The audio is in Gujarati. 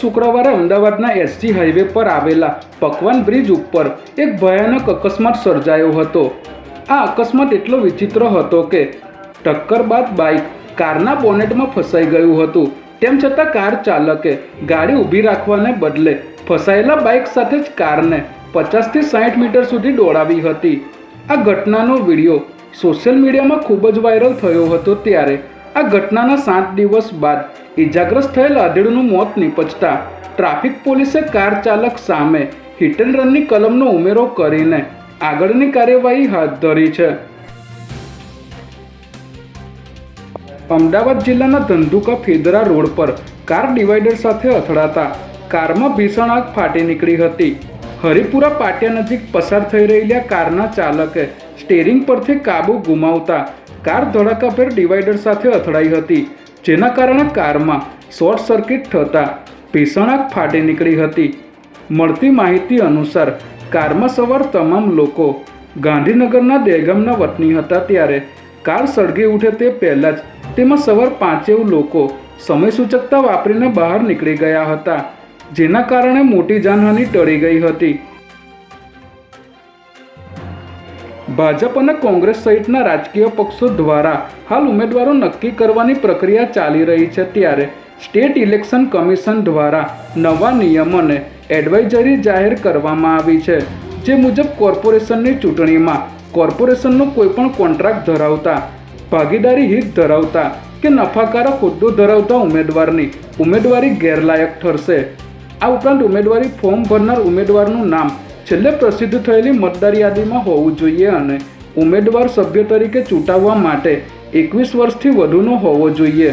શુક્રવારે અમદાવાદના એસજી હાઈવે પર આવેલા પકવાન બ્રિજ ઉપર એક ભયાનક અકસ્માત સર્જાયો હતો। આ અકસ્માત એટલો વિચિત્ર હતો કે ટક્કર બાદ બાઇક કારના બોનેટમાં ફસાઈ ગયું હતું। તેમ છતાં કાર ચાલકે ગાડી ઊભી રાખવાને બદલે ફસાયેલા બાઇક સાથે જ કારને 50 થી 60 મીટર સુધી દોડાવી હતી। આ ઘટનાનો વિડીયો સોશિયલ મીડિયામાં ખૂબ જ વાયરલ થયો હતો। ત્યારે આ ઘટનાના 7 દિવસ બાદ ઇજાગ્રસ્ત થયેલ આધેડનું મોત નિપજતા ટ્રાફિક પોલીસે કાર ચાલક સામે હિટ એન્ડ રનની કલમનો ઉમેરો કરીને આગળની કાર્યવાહી હાથ ધરી છે। અમદાવાદ જિલ્લાના ધંધુકા ફેદરા રોડ પર કાર ડિવાઈડર સાથે અથડાતા કારમાં ભીષણ આગ ફાટી નીકળી હતી। હરિપુરા પાટિયા નજીક પસાર થઈ રહેલા કારના ચાલકે સ્ટીરિંગ પરથી કાબુ ગુમાવતા કાર ધડાકાભેર ડિવાઈડર સાથે અથડાઈ હતી, જેના કારણે કારમાં શોર્ટ સર્કિટ થતાં ભીષણ આગ ફાટી નીકળી હતી। મળતી માહિતી અનુસાર કારમાં સવાર તમામ લોકો ગાંધીનગરના દહેગામના વતની હતા। ત્યારે કાર સળગી ઉઠે તે પહેલાં જ તેમાં સવાર 5 લોકો સમય સૂચકતા વાપરીને બહાર નીકળી ગયા હતા, જેના કારણે મોટી જાનહાનિ ટળી ગઈ હતી। ભાજપ અને કોંગ્રેસ સહિતના રાજકીય પક્ષો દ્વારા હાલ ઉમેદવારો નક્કી કરવાની પ્રક્રિયા ચાલી રહી છે। ત્યારે સ્ટેટ ઇલેક્શન કમિશન દ્વારા નવા નિયમોને એડવાઇઝરી જાહેર કરવામાં આવી છે, જે મુજબ કોર્પોરેશનની ચૂંટણીમાં કોર્પોરેશનનો કોઈપણ કોન્ટ્રાક્ટ ધરાવતા, ભાગીદારી હિત ધરાવતા કે નફાકારક હોદ્દો ધરાવતા ઉમેદવારની ઉમેદવારી ગેરલાયક ઠરશે। આ ઉપરાંત ઉમેદવારી ફોર્મ ભરનાર ઉમેદવારનું નામ છેલ્લે પ્રસિદ્ધ થયેલી મતદાર યાદીમાં હોવું જોઈએ અને ઉમેદવાર સભ્ય તરીકે ચૂંટાવવા માટે 21 વર્ષથી વધુનો હોવો જોઈએ।